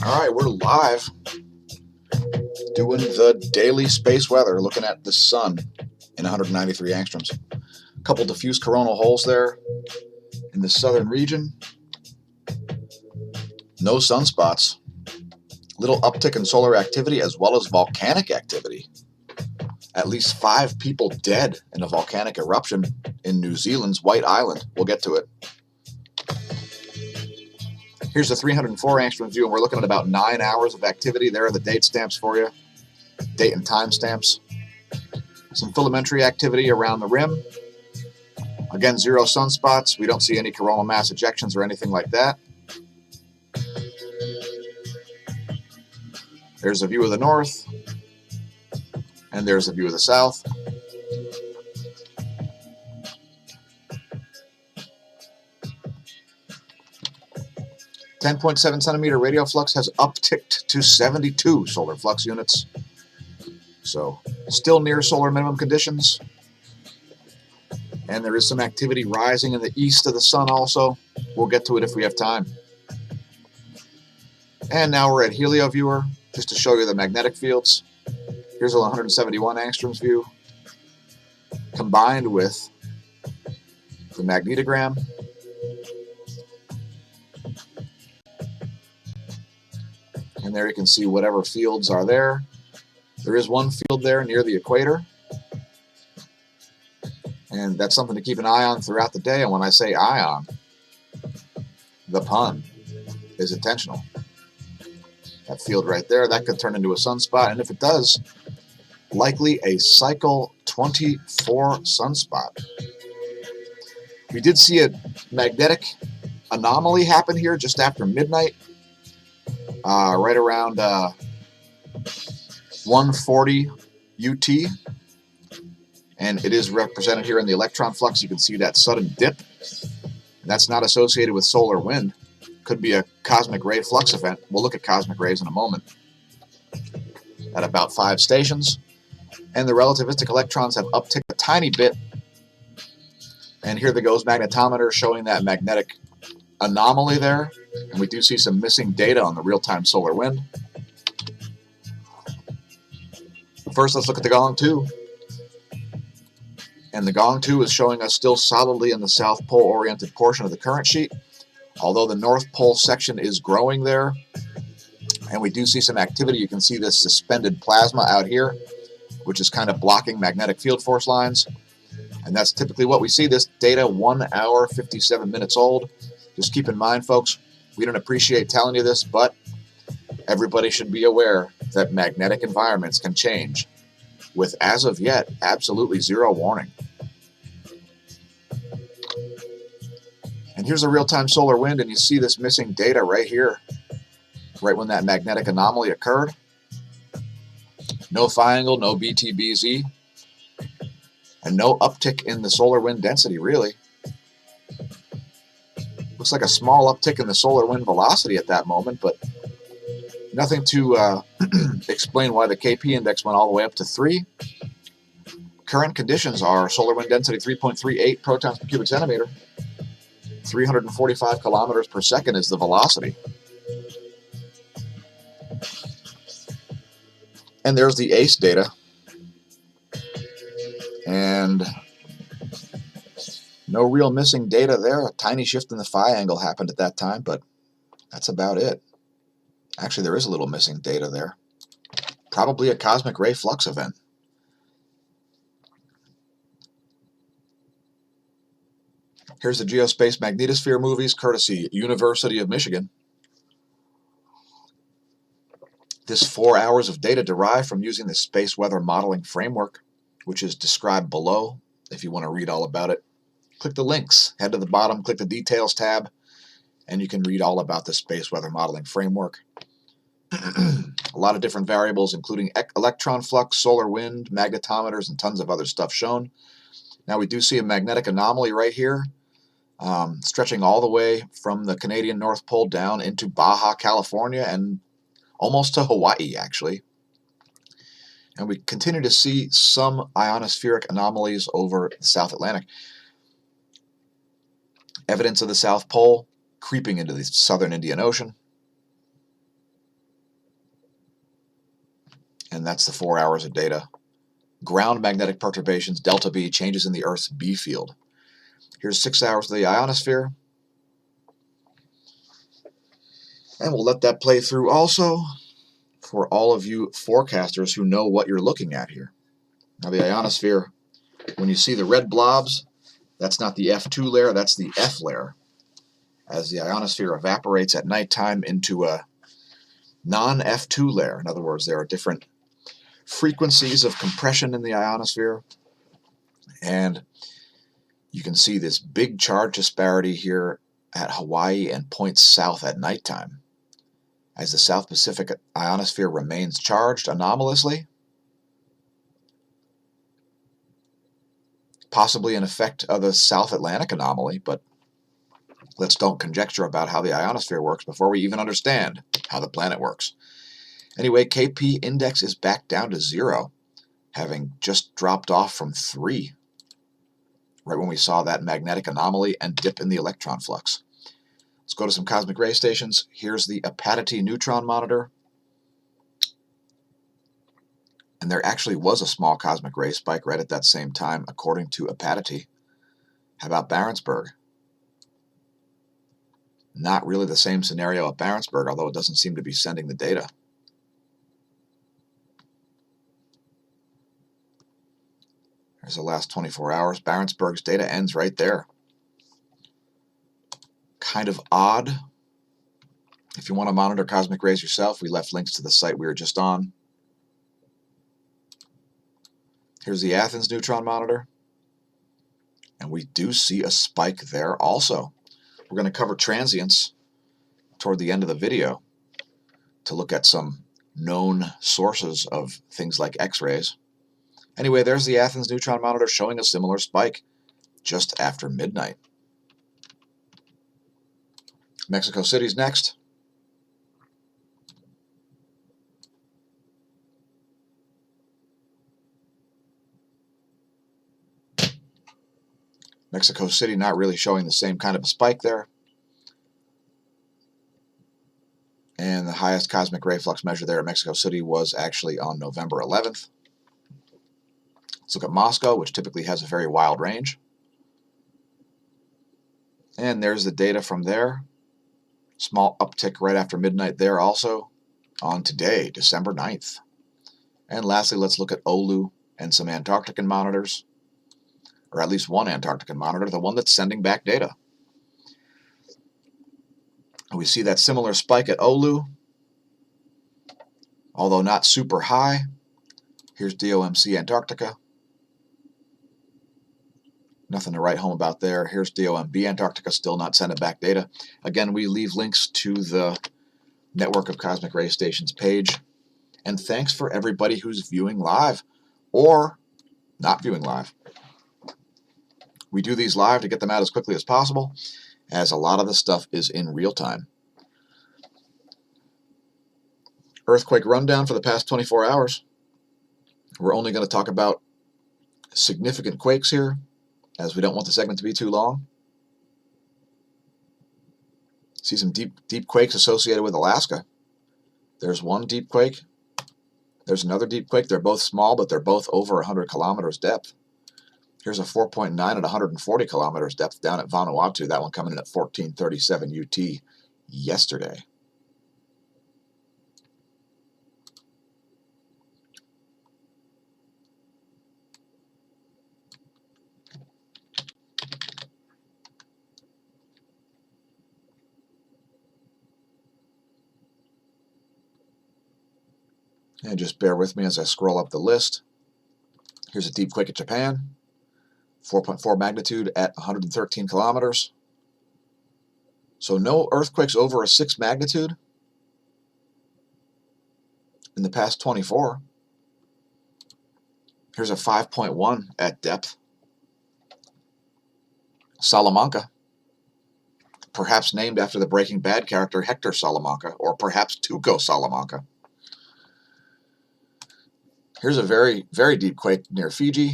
All right, we're live doing the daily space weather, looking at the sun in 193 angstroms. A couple diffuse coronal holes there in the southern region. No sunspots. Little uptick in solar activity as well as volcanic activity. At least 5 people dead in a volcanic eruption in New Zealand's White Island. We'll get to it. Here's the 304 angstrom view, and we're looking at about 9 hours of activity. There are the date stamps for you. Date and time stamps. Some filamentary activity around the rim. Again, 0 sunspots. We don't see any coronal mass ejections or anything like that. There's a view of the north, and there's a view of the south. .7 centimeter radial flux has upticked to 72 solar flux units. So still near solar minimum conditions. And there is some activity rising in the east of the sun also. We'll get to it if we have time. And now we're at HelioViewer, just to show you the magnetic fields. Here's a 171 angstroms view, combined with the magnetogram. And there you can see whatever fields are there. There is one field there near the equator. And that's something to keep an eye on throughout the day. And when I say eye on, the pun is intentional. That field right there, that could turn into a sunspot. And if it does, likely a cycle 24 sunspot. We did see a magnetic anomaly happen here just after midnight. Right around 140 UT. And it is represented here in the electron flux. You can see that sudden dip. And that's not associated with solar wind. Could be a cosmic ray flux event. We'll look at cosmic rays in a moment. At about 5 stations. And the relativistic electrons have upticked a tiny bit. And here the GOES magnetometer showing that magnetic anomaly there. And we do see some missing data on the real-time solar wind. First, let's look at the Gong 2. And the Gong 2 is showing us still solidly in the South Pole-oriented portion of the current sheet, although the North Pole section is growing there. And we do see some activity. You can see this suspended plasma out here, which is kind of blocking magnetic field force lines. And that's typically what we see. This data, 1 hour, 57 minutes old. Just keep in mind, folks, we don't appreciate telling you this, but everybody should be aware that magnetic environments can change with, as of yet, absolutely 0 warning. And here's a real-time solar wind, and you see this missing data right here, right when that magnetic anomaly occurred. No phi angle, no BTBZ, and no uptick in the solar wind density, really. Looks like a small uptick in the solar wind velocity at that moment, but nothing to explain why the KP index went all the way up to 3. Current conditions are solar wind density 3.38 protons per cubic centimeter. 345 kilometers per second is the velocity. And there's the ACE data. And no real missing data there. A tiny shift in the phi angle happened at that time, but that's about it. Actually, there is a little missing data there. Probably a cosmic ray flux event. Here's the geospace magnetosphere movies, courtesy University of Michigan. This 4 hours of data derived from using the space weather modeling framework, which is described below if you want to read all about it. Click the links, head to the bottom, click the details tab, and you can read all about the space weather modeling framework. A lot of different variables, including electron flux, solar wind, magnetometers, and tons of other stuff shown. Now we do see a magnetic anomaly right here, stretching all the way from the Canadian North Pole down into Baja California and almost to Hawaii, actually. And we continue to see some ionospheric anomalies over the South Atlantic. Evidence of the South Pole creeping into the southern Indian Ocean. and that's the 4 hours of data. Ground magnetic perturbations, delta B, changes in the Earth's B field. Here's 6 hours of the ionosphere. And we'll let that play through also for all of you forecasters who know what you're looking at here. Now the ionosphere, when you see the red blobs, that's not the F2 layer, that's the F layer. As the ionosphere evaporates at nighttime into a non-F2 layer. In other words, there are different frequencies of compression in the ionosphere, and you can see this big charge disparity here at Hawaii and points south at nighttime. As the South Pacific ionosphere remains charged anomalously, possibly an effect of the South Atlantic anomaly, but let's don't conjecture about how the ionosphere works before we even understand how the planet works. Anyway, KP index is back down to 0, having just dropped off from 3, right when we saw that magnetic anomaly and dip in the electron flux. Let's go to some cosmic ray stations. Here's the Apatity neutron monitor. And there actually was a small cosmic ray spike right at that same time, according to Apatity. How about Barentsburg? Not really the same scenario at Barentsburg, although it doesn't seem to be sending the data. There's the last 24 hours. Barentsburg's data ends right there. Kind of odd. If you want to monitor cosmic rays yourself, we left links to the site we were just on. Here's the Athens neutron monitor. And we do see a spike there also. We're going to cover transients toward the end of the video to look at some known sources of things like X-rays. Anyway, there's the Athens neutron monitor showing a similar spike just after midnight. Mexico City's next. Mexico City not really showing the same kind of a spike there. And the highest cosmic ray flux measure there at Mexico City was actually on November 11th. Let's look at Moscow, which typically has a very wild range. And there's the data from there. Small uptick right after midnight there also on today, December 9th. And lastly, let's look at Oulu and some Antarctican monitors, or at least one Antarctican monitor, the one that's sending back data. We see that similar spike at Oulu, although not super high. Here's DOMC Antarctica. Nothing to write home about there. Here's DOMB Antarctica, still not sending back data. Again, we leave links to the Network of Cosmic Ray Stations page. And thanks for everybody who's viewing live or not viewing live. We do these live to get them out as quickly as possible, as a lot of the stuff is in real time. Earthquake rundown for the past 24 hours. We're only going to talk about significant quakes here, as we don't want the segment to be too long. See some deep quakes associated with Alaska. There's one deep quake. There's another deep quake. They're both small, but they're both over 100 kilometers depth. Here's a 4.9 at 140 kilometers depth down at Vanuatu. That one coming in at 1437 UT yesterday. And just bear with me as I scroll up the list. Here's a deep quake at Japan, 4.4 magnitude at 113 kilometers. So no earthquakes over a 6 magnitude in the past 24. Here's a 5.1 at depth. Salamanca, perhaps named after the Breaking Bad character Hector Salamanca, or perhaps Tuco Salamanca. Here's a very, very deep quake near Fiji,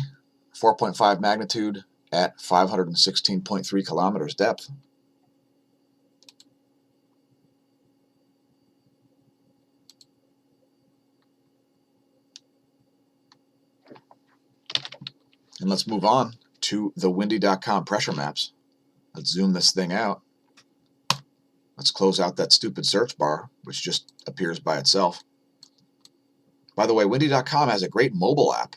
4.5 magnitude at 516.3 kilometers depth. And let's move on to the windy.com pressure maps. Let's zoom this thing out. Let's close out that stupid search bar, which just appears by itself. By the way, windy.com has a great mobile app.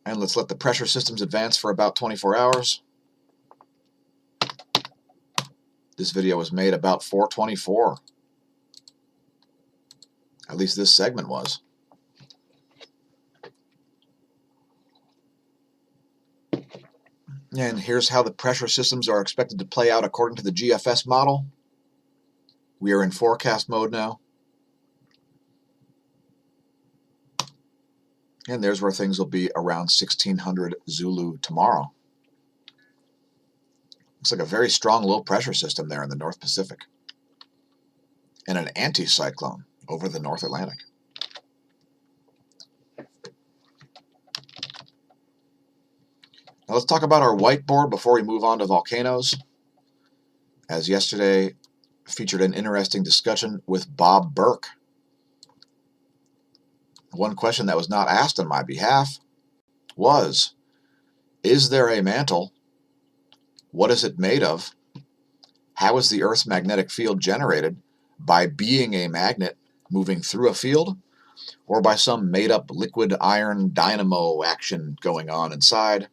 And let's let the pressure systems advance for about 24 hours. This video was made about 4:24. At least this segment was. And here's how the pressure systems are expected to play out according to the GFS model. We are in forecast mode now. And there's where things will be around 1600 Zulu tomorrow. Looks like a very strong low pressure system there in the North Pacific. And an anticyclone over the North Atlantic. Now let's talk about our whiteboard before we move on to volcanoes. As yesterday featured an interesting discussion with Bob Burke. One question that was not asked on my behalf was, is there a mantle? What is it made of? How is the Earth's magnetic field generated? By being a magnet moving through a field, or by some made-up liquid iron dynamo action going on inside,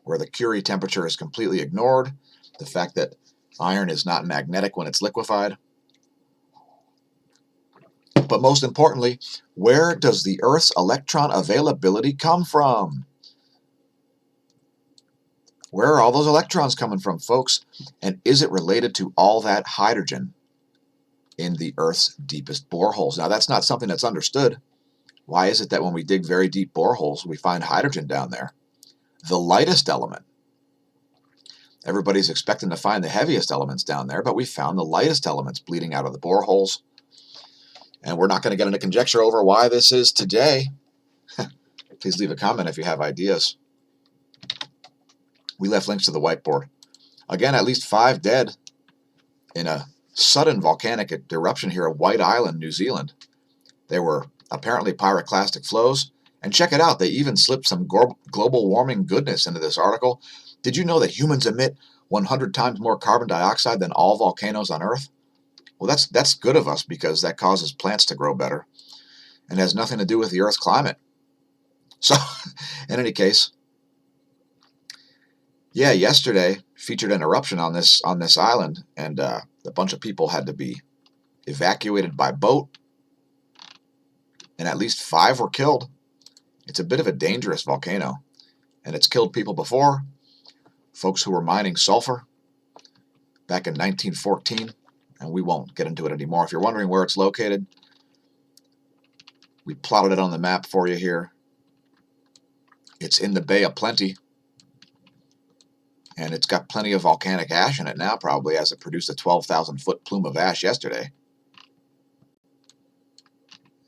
where the Curie temperature is completely ignored, the fact that iron is not magnetic when it's liquefied. But most importantly, where does the Earth's electron availability come from? Where are all those electrons coming from, folks? And is it related to all that hydrogen in the Earth's deepest boreholes? Now, that's not something that's understood. Why is it that when we dig very deep boreholes, we find hydrogen down there? The lightest element. Everybody's expecting to find the heaviest elements down there, but we found the lightest elements bleeding out of the boreholes. And we're not going to get into conjecture over why this is today. Please leave a comment if you have ideas. We left links to the whiteboard. Again, at least 5 dead in a sudden volcanic eruption here at White Island, New Zealand. There were apparently pyroclastic flows. And check it out, they even slipped some global warming goodness into this article. Did you know that humans emit 100 times more carbon dioxide than all volcanoes on Earth? Well, that's good of us because that causes plants to grow better and has nothing to do with the Earth's climate. So, in any case, yeah, yesterday featured an eruption on this island, and a bunch of people had to be evacuated by boat, and at least 5 were killed. It's a bit of a dangerous volcano, and it's killed people before. Folks who were mining sulfur back in 1914. And we won't get into it anymore. If you're wondering where it's located, we plotted it on the map for you here. It's in the Bay of Plenty. And it's got plenty of volcanic ash in it now, probably, as it produced a 12,000-foot plume of ash yesterday.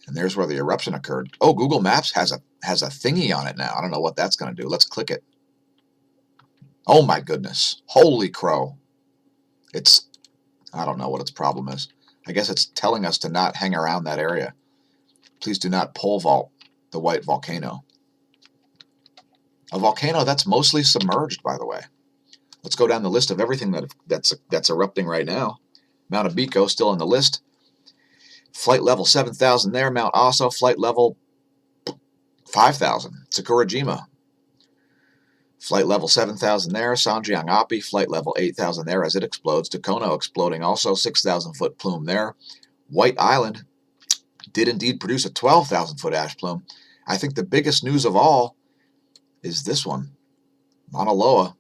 And there's where the eruption occurred. Oh, Google Maps has a thingy on it now. I don't know what that's going to do. Let's click it. Oh, my goodness. Holy crow. I don't know what its problem is. I guess it's telling us to not hang around that area. Please do not pole vault the white volcano. A volcano that's mostly submerged, by the way. Let's go down the list of everything that's erupting right now. Mount Abiko still on the list. Flight level 7,000 there. Mount Aso, flight level 5,000. Sakurajima. Flight level 7,000 there. Sanjiang-api, flight level 8,000 there as it explodes. Tokono exploding also, 6,000-foot plume there. White Island did indeed produce a 12,000-foot ash plume. I think the biggest news of all is this one. Mauna Loa.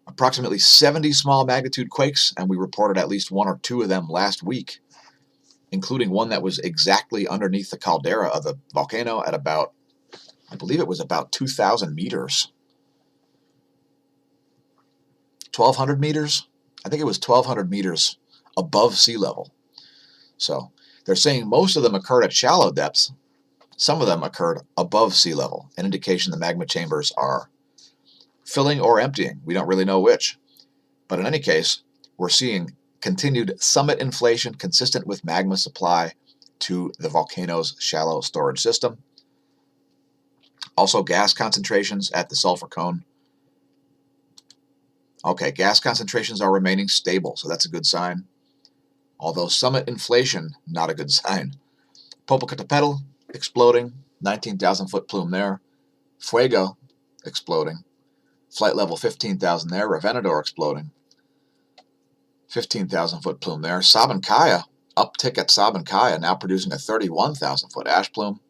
Approximately 70 small magnitude quakes, and we reported at least 1 or 2 of them last week, including one that was exactly underneath the caldera of the volcano at about, I believe it was about 2,000 meters. 1,200 meters? I think it was 1,200 meters above sea level. So they're saying most of them occurred at shallow depths. Some of them occurred above sea level, an indication the magma chambers are filling or emptying. We don't really know which. But in any case, we're seeing continued summit inflation consistent with magma supply to the volcano's shallow storage system. Also, gas concentrations at the sulfur cone. Okay, gas concentrations are remaining stable, so that's a good sign. Although summit inflation, not a good sign. Popocatépetl exploding, 19,000 foot plume there. Fuego exploding, flight level 15,000 there. Revenador exploding, 15,000 foot plume there. Sabancaya, uptick at Sabancaya, now producing a 31,000 foot ash plume.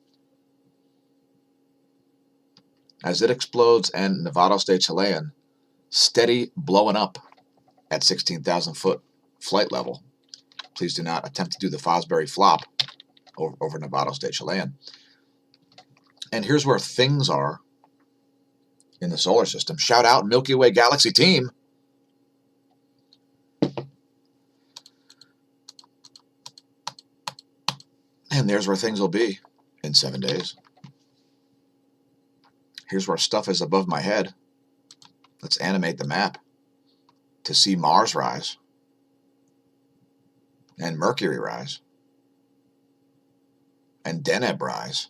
As it explodes, and Nevados de Chilean, steady blowing up at 16,000 foot flight level. Please do not attempt to do the Fosbury flop over Nevados de Chilean. And here's where things are in the solar system. Shout out Milky Way Galaxy team. And there's where things will be in 7 days. Here's where stuff is above my head. Let's animate the map to see Mars rise and Mercury rise and Deneb rise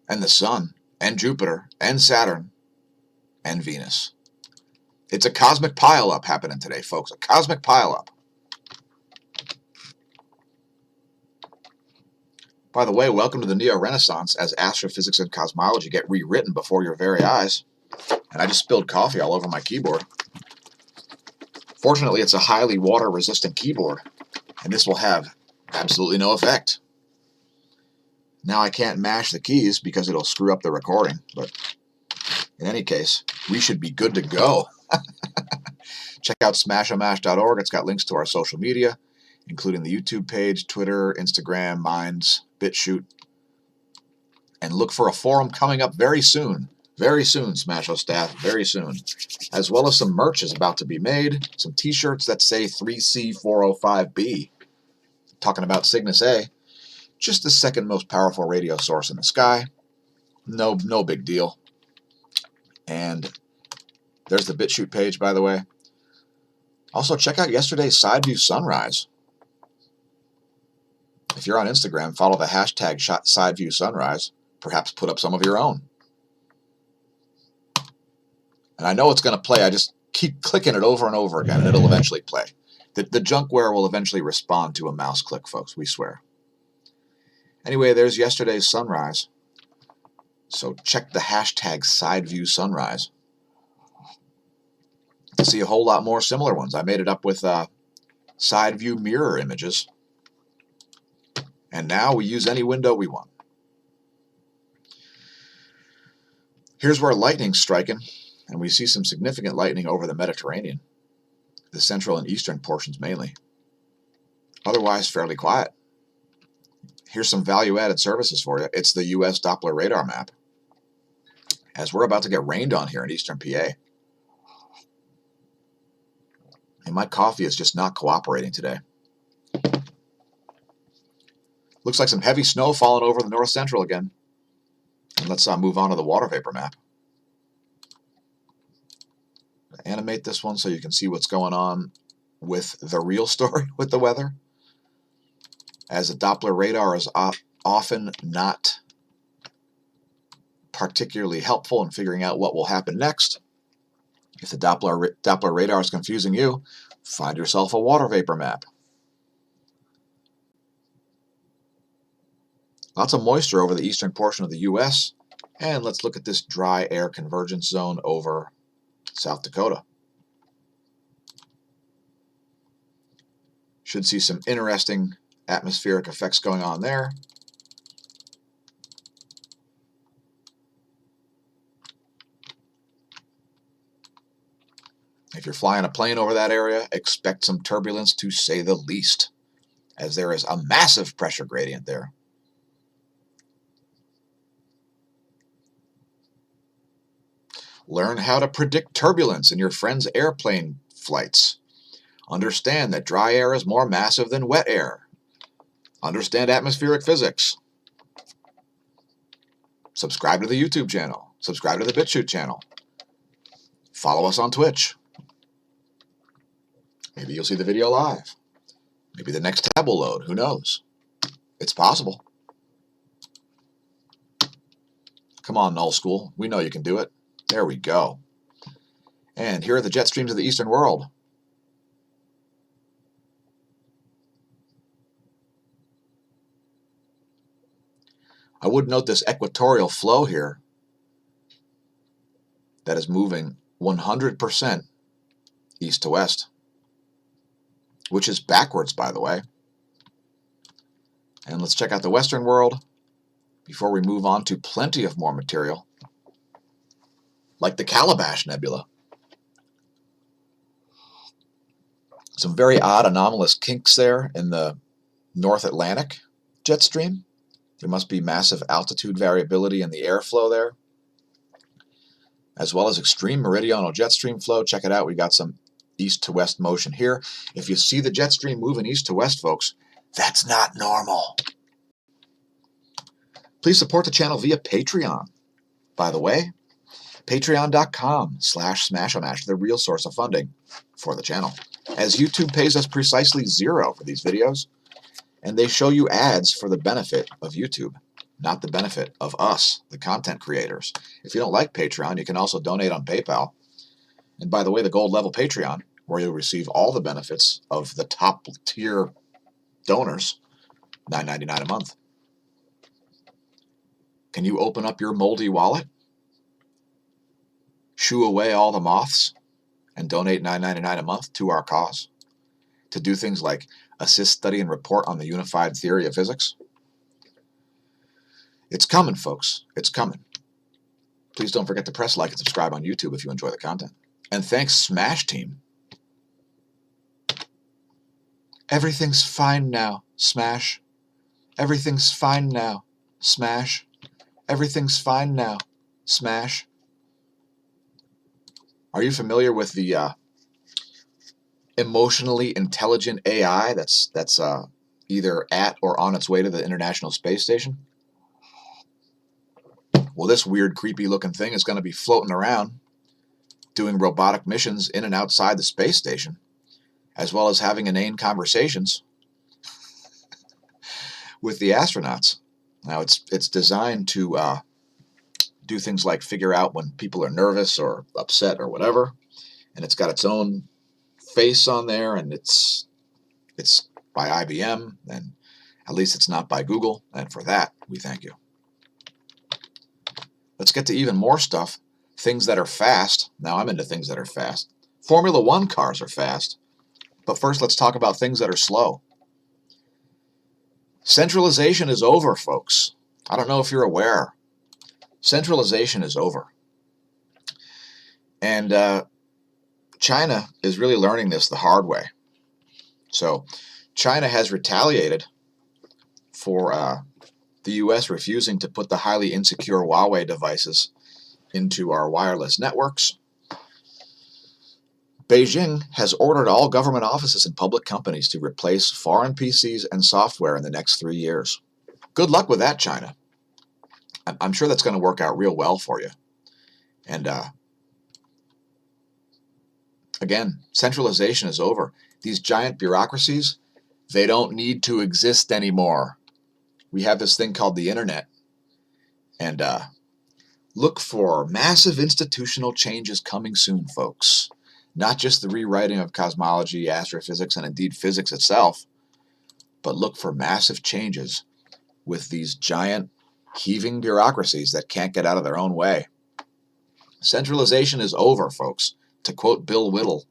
and the Sun and Jupiter and Saturn and Venus. It's a cosmic pile-up happening today, folks. A cosmic pile-up. By the way, welcome to the Neo-Renaissance as astrophysics and cosmology get rewritten before your very eyes. And I just spilled coffee all over my keyboard. Fortunately, it's a highly water-resistant keyboard, and this will have absolutely no effect. Now I can't mash the keys because it'll screw up the recording, but in any case, we should be good to go. Check out smAshomash.org. It's got links to our social media, including the YouTube page, Twitter, Instagram, Minds, BitChute. And look for a forum coming up very soon. Very soon, smAsho staff, very soon. As well as some merch is about to be made. Some t-shirts that say 3C405B. Talking about Cygnus A. Just the second most powerful radio source in the sky. No big deal. And there's the BitChute page, by the way. Also, check out yesterday's side view sunrise. If you're on Instagram, follow the hashtag #SideViewSunrise. Perhaps put up some of your own. And I know it's going to play. I just keep clicking it over and over again, and it'll eventually play. The junkware will eventually respond to a mouse click, folks. We swear. Anyway, there's yesterday's sunrise. So check the hashtag #SideViewSunrise to see a whole lot more similar ones. I made it up with side view mirror images. And now we use any window we want. Here's where lightning's striking, and we see some significant lightning over the Mediterranean, the central and eastern portions mainly. Otherwise, fairly quiet. Here's some value-added services for you. It's the U.S. Doppler radar map, as we're about to get rained on here in eastern PA. And my coffee is just not cooperating today. Looks like some heavy snow falling over the north central again. And let's move on to the water vapor map. Animate this one so you can see what's going on with the real story with the weather. As a Doppler radar is often not particularly helpful in figuring out what will happen next. If the Doppler radar is confusing you, find yourself a water vapor map. Lots of moisture over the eastern portion of the U.S. And let's look at this dry air convergence zone over South Dakota. Should see some interesting atmospheric effects going on there. If you're flying a plane over that area, expect some turbulence to say the least, as there is a massive pressure gradient there. Learn how to predict turbulence in your friend's airplane flights. Understand that dry air is more massive than wet air. Understand atmospheric physics. Subscribe to the YouTube channel. Subscribe to the BitChute channel. Follow us on Twitch. Maybe you'll see the video live. Maybe the next tab will load. Who knows? It's possible. Come on, null school. We know you can do it. There we go. And here are the jet streams of the eastern world. I would note this equatorial flow here that is moving 100% east to west, which is backwards, by the way. And let's check out the western world before we move on to plenty of more material, like the Calabash Nebula. Some very odd anomalous kinks there in the North Atlantic jet stream. There must be massive altitude variability in the airflow there, as well as extreme meridional jet stream flow. Check it out. We got some east to west motion here. If you see the jet stream moving east to west, folks, that's not normal. Please support the channel via Patreon. By the way, patreon.com/smAsho, the real source of funding for the channel, as YouTube pays us precisely $0 for these videos, and they show you ads for the benefit of YouTube, not the benefit of us, the content creators. If you don't like Patreon, you can also donate on PayPal. And by the way, the gold level Patreon, where you'll receive all the benefits of the top tier donors, $9.99 a month. Can you open up your moldy wallet, shoo away all the moths, and donate $9.99 a month to our cause to do things like assist, study, and report on the unified theory of physics? It's coming, folks. It's coming. Please don't forget to press like and subscribe on YouTube if you enjoy the content. And thanks, Smash Team. Everything's fine now, Smash. Everything's fine now, Smash. Everything's fine now, Smash. Are you familiar with the emotionally intelligent AI that's either at or on its way to the International Space Station? Well, this weird, creepy-looking thing is going to be floating around, doing robotic missions in and outside the space station, as well as having inane conversations with the astronauts. Now, it's designed to do things like figure out when people are nervous or upset or whatever, and it's got its own face on there, and it's by IBM, and at least it's not by Google, and for that, we thank you. Let's get to even more stuff. Things that are fast. Now, I'm into things that are fast. Formula One cars are fast. But first, let's talk about things that are slow. Centralization is over, folks. I don't know if you're aware. Centralization is over. And China is really learning this the hard way. So China has retaliated for the U.S. refusing to put the highly insecure Huawei devices into our wireless networks. Beijing has ordered all government offices and public companies to replace foreign PCs and software in the next 3 years. Good luck with that, China. I'm sure that's going to work out real well for you. And again, centralization is over. These giant bureaucracies, they don't need to exist anymore. We have this thing called the internet. And look for massive institutional changes coming soon, folks. Not just the rewriting of cosmology, astrophysics, and indeed physics itself, but look for massive changes with these giant, heaving bureaucracies that can't get out of their own way. Centralization is over, folks. To quote Bill Whittle,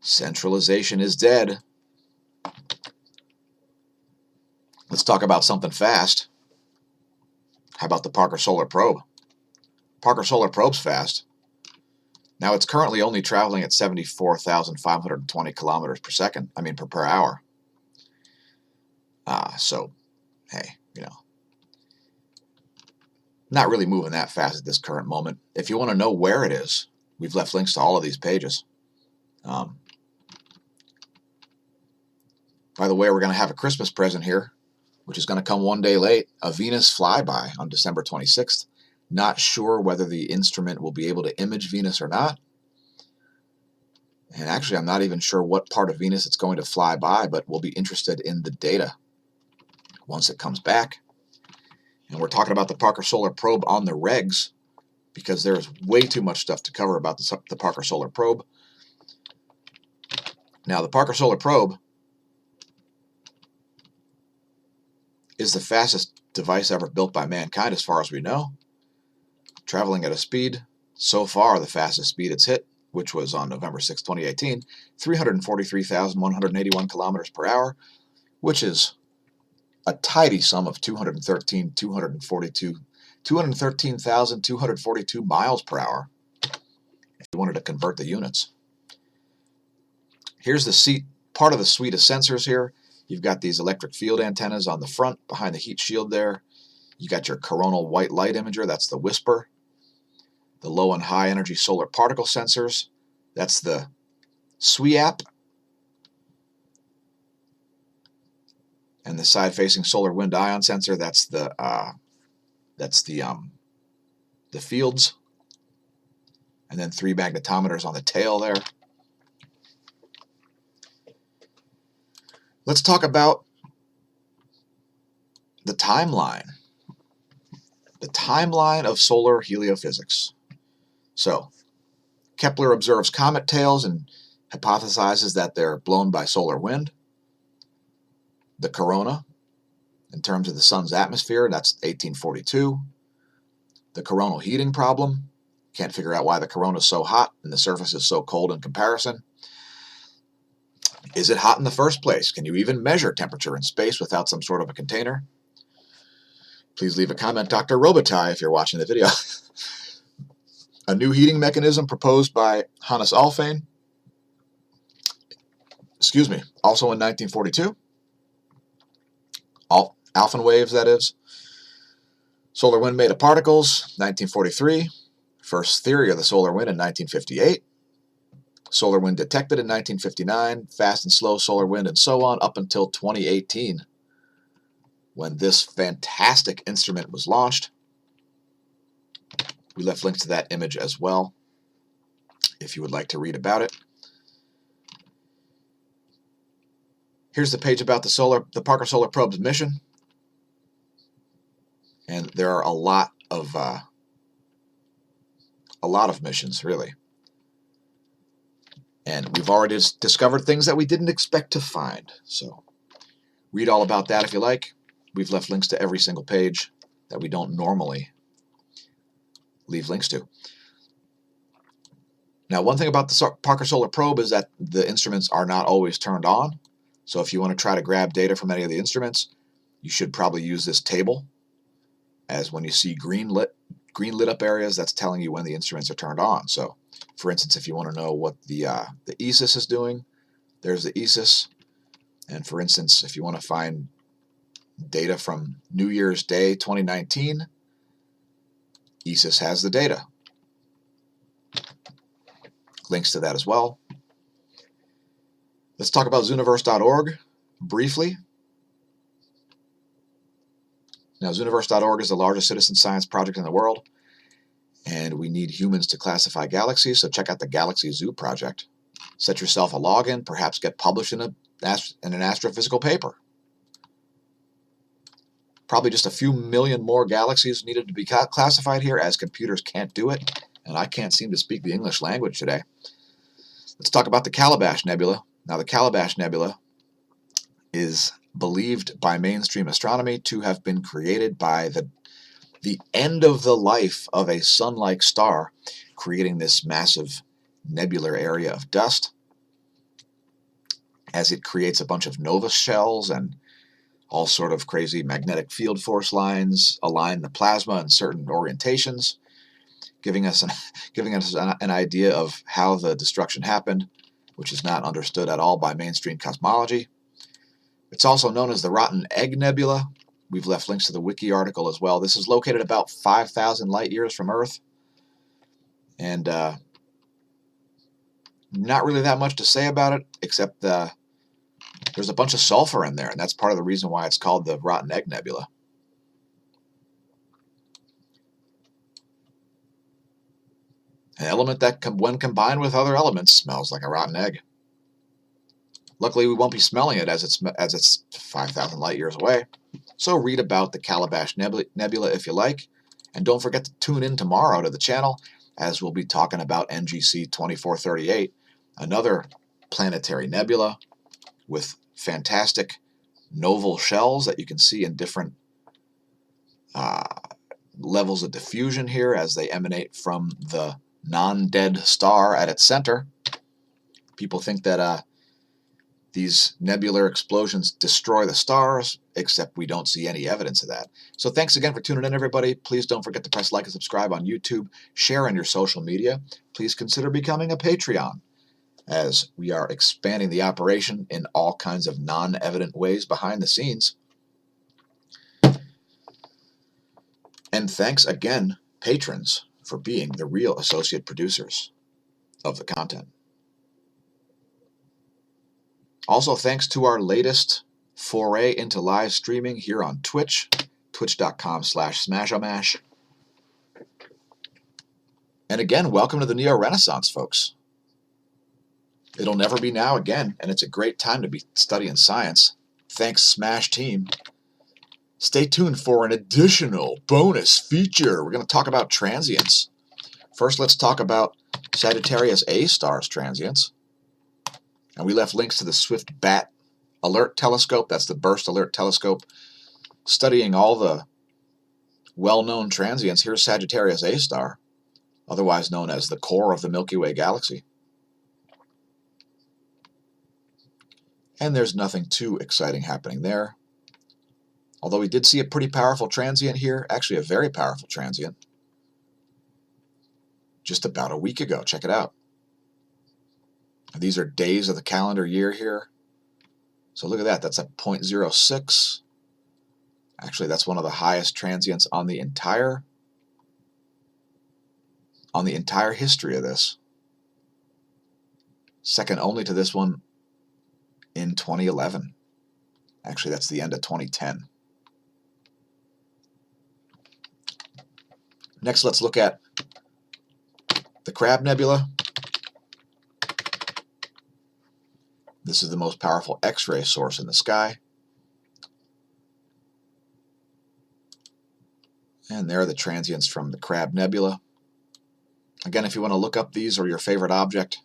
centralization is dead. Let's talk about something fast. How about the Parker Solar Probe? Parker Solar Probe's fast. Now, it's currently only traveling at 74,520 kilometers per second. I mean, per hour. So, hey, not really moving that fast at this current moment. If you want to know where it is, we've left links to all of these pages. By the way, we're going to have a Christmas present here, which is going to come one day late, a Venus flyby on December 26th. Not sure whether the instrument will be able to image Venus or not. And actually, I'm not even sure what part of Venus it's going to fly by, but we'll be interested in the data once it comes back. And we're talking about the Parker Solar Probe on the regs because there's way too much stuff to cover about the Parker Solar Probe. Now, the Parker Solar Probe is the fastest device ever built by mankind as far as we know, traveling at a speed, so far the fastest speed it's hit, which was on November 6, 2018, 343,181 kilometers per hour, which is a tidy sum of 213,242 miles per hour if you wanted to convert the units. Here's the part of the suite of sensors here. You've got these electric field antennas on the front behind the heat shield there. You got your coronal white light imager, that's the WHISPER. The low and high energy solar particle sensors, that's the SWIAP. And the side-facing solar wind ion sensor, that's the fields. And then 3 magnetometers on the tail there. Let's talk about the timeline. The timeline of solar heliophysics. So, Kepler observes comet tails and hypothesizes that they're blown by solar wind. The corona, in terms of the sun's atmosphere, that's 1842. The coronal heating problem, can't figure out why the corona is so hot and the surface is so cold in comparison. Is it hot in the first place? Can you even measure temperature in space without some sort of a container? Please leave a comment, Dr. Robitaille, if you're watching the video. A new heating mechanism proposed by Hannes Alfvén, also in 1942. Alphen waves, that is. Solar wind made of particles, 1943. First theory of the solar wind in 1958. Solar wind detected in 1959. Fast and slow solar wind and so on up until 2018 when this fantastic instrument was launched. We left links to that image as well if you would like to read about it. Here's the page about the Parker Solar Probe's mission. And there are a lot of missions, really. And we've already discovered things that we didn't expect to find. So read all about that if you like. We've left links to every single page that we don't normally leave links to. Now, one thing about the Parker Solar Probe is that the instruments are not always turned on. So if you want to try to grab data from any of the instruments, you should probably use this table, as when you see green lit up areas, that's telling you when the instruments are turned on. So, for instance, if you want to know what the ESIS is doing, there's the ESIS. And for instance, if you want to find data from New Year's Day 2019, ESIS has the data. Links to that as well. Let's talk about Zooniverse.org briefly. Now, Zooniverse.org is the largest citizen science project in the world, and we need humans to classify galaxies, so check out the Galaxy Zoo project. Set yourself a login, perhaps get published in an astrophysical paper. Probably just a few million more galaxies needed to be classified here, as computers can't do it, and I can't seem to speak the English language today. Let's talk about the Calabash Nebula. Now, the Calabash Nebula is believed by mainstream astronomy to have been created by the end of the life of a sun-like star, creating this massive nebular area of dust, as it creates a bunch of nova shells and all sort of crazy magnetic field force lines align the plasma in certain orientations, giving us an idea of how the destruction happened, which is not understood at all by mainstream cosmology. It's also known as the Rotten Egg Nebula. We've left links to the wiki article as well. This is located about 5,000 light years from Earth, and not really that much to say about it, except there's a bunch of sulfur in there, and that's part of the reason why it's called the Rotten Egg Nebula. An element that, when combined with other elements, smells like a rotten egg. Luckily, we won't be smelling it as it's 5,000 light years away. So read about the Calabash Nebula if you like, and don't forget to tune in tomorrow to the channel as we'll be talking about NGC 2438, another planetary nebula with fantastic novel shells that you can see in different levels of diffusion here as they emanate from the non-dead star at its center. People think that these nebular explosions destroy the stars, except we don't see any evidence of that. So thanks again for tuning in, everybody. Please don't forget to press like and subscribe on YouTube, share on your social media. Please consider becoming a Patreon, as we are expanding the operation in all kinds of non-evident ways behind the scenes. And thanks again, patrons, for being the real associate producers of the content. Also, thanks to our latest foray into live streaming here on Twitch, twitch.com/smAsho. And again, welcome to the Neo-Renaissance, folks. It'll never be now again, and it's a great time to be studying science. Thanks, Smash team. Stay tuned for an additional bonus feature. We're going to talk about transients. First, let's talk about Sagittarius A star's transients. And we left links to the Swift Bat Alert Telescope. That's the Burst Alert Telescope, studying all the well-known transients. Here's Sagittarius A star, otherwise known as the core of the Milky Way galaxy. And there's nothing too exciting happening there. Although we did see a pretty powerful transient here, actually a very powerful transient, just about a week ago. Check it out. These are days of the calendar year here. So look at that. That's at 0.06. Actually, that's one of the highest transients on the entire history of this. Second only to this one in 2011. Actually, that's the end of 2010. Next, let's look at the Crab Nebula. This is the most powerful X-ray source in the sky. And there are the transients from the Crab Nebula. Again, if you want to look up these or your favorite object,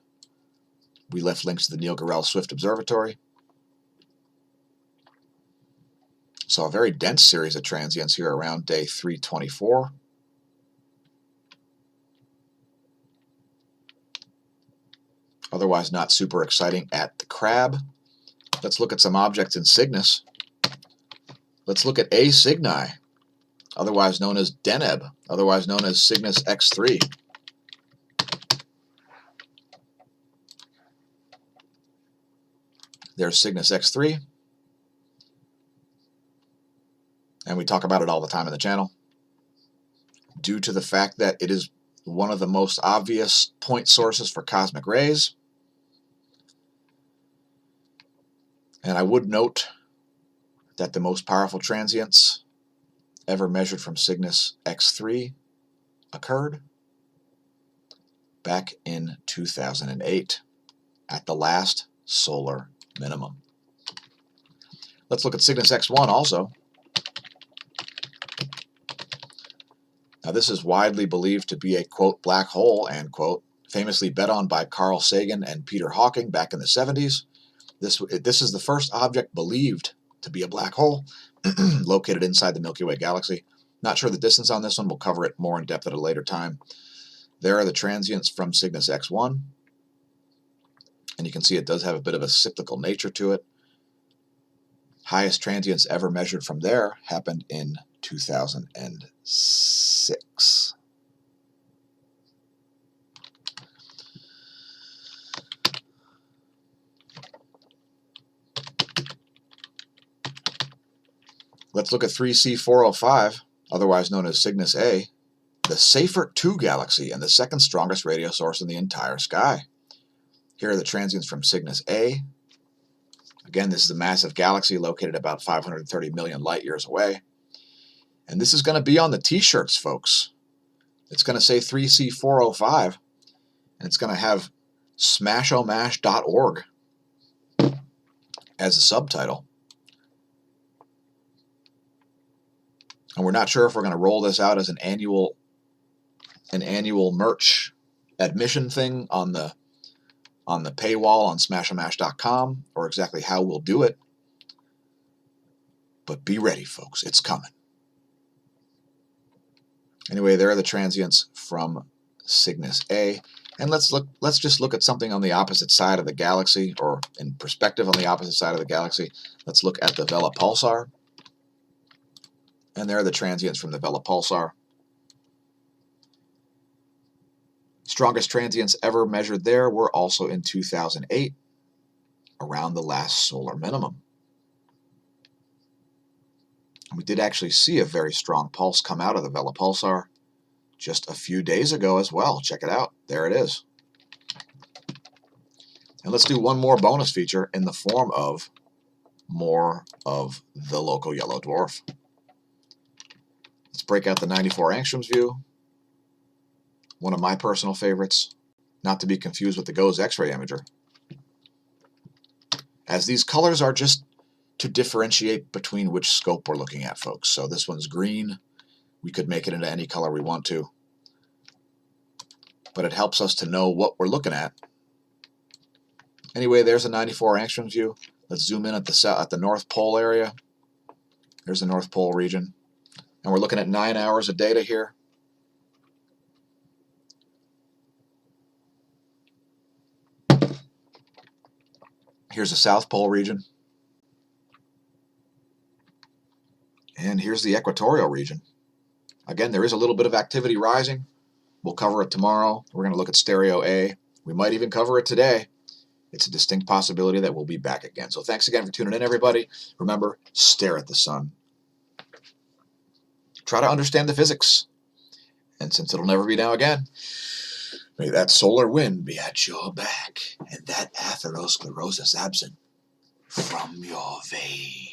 we left links to the Neil Gorell Swift Observatory. So a very dense series of transients here around day 324. Otherwise not super exciting at the Crab. Let's look at some objects in Cygnus. Let's look at A Cygni, otherwise known as Deneb, otherwise known as Cygnus X3. There's Cygnus X3. And we talk about it all the time in the channel, due to the fact that it is one of the most obvious point sources for cosmic rays. And I would note that the most powerful transients ever measured from Cygnus X3 occurred back in 2008 at the last solar minimum. Let's look at Cygnus X1 also. Now this is widely believed to be a, quote, black hole, end quote, famously bet on by Carl Sagan and Peter Hawking back in the 70s. This is the first object believed to be a black hole located inside the Milky Way galaxy. Not sure the distance on this one. We'll cover it more in depth at a later time. There are the transients from Cygnus X1. And you can see it does have a bit of a cyclical nature to it. Highest transients ever measured from there happened in 2006. Let's look at 3C405, otherwise known as Cygnus A, the Seyfert 2 galaxy and the second strongest radio source in the entire sky. Here are the transients from Cygnus A. Again, this is a massive galaxy located about 530 million light years away. And this is going to be on the t-shirts, folks. It's going to say 3C405, and it's going to have smashomash.org as a subtitle. And we're not sure if we're going to roll this out as an annual merch admission thing on the paywall on smAshomash.com, or exactly how we'll do it. But be ready, folks. It's coming. Anyway, there are the transients from Cygnus A. And let's just look at something on the opposite side of the galaxy, or in perspective on the opposite side of the galaxy. Let's look at the Vela pulsar. And there are the transients from the Vela pulsar. Strongest transients ever measured there were also in 2008, around the last solar minimum. We did actually see a very strong pulse come out of the Vela pulsar just a few days ago as well. Check it out. There it is. And let's do one more bonus feature in the form of more of the local yellow dwarf. Let's break out the 94 angstroms view. One of my personal favorites, not to be confused with the GOES X-ray imager, as these colors are just to differentiate between which scope we're looking at, folks. So this one's green. We could make it into any color we want to, but it helps us to know what we're looking at. Anyway, there's a 94 angstroms view. Let's zoom in at the North Pole area. There's the North Pole region. And we're looking at 9 hours of data here. Here's the South Pole region. And here's the equatorial region. Again, there is a little bit of activity rising. We'll cover it tomorrow. We're going to look at stereo A. We might even cover it today. It's a distinct possibility that we'll be back again. So thanks again for tuning in, everybody. Remember, stare at the sun. Try to understand the physics. And since it'll never be now again, may that solar wind be at your back and that atherosclerosis absent from your veins.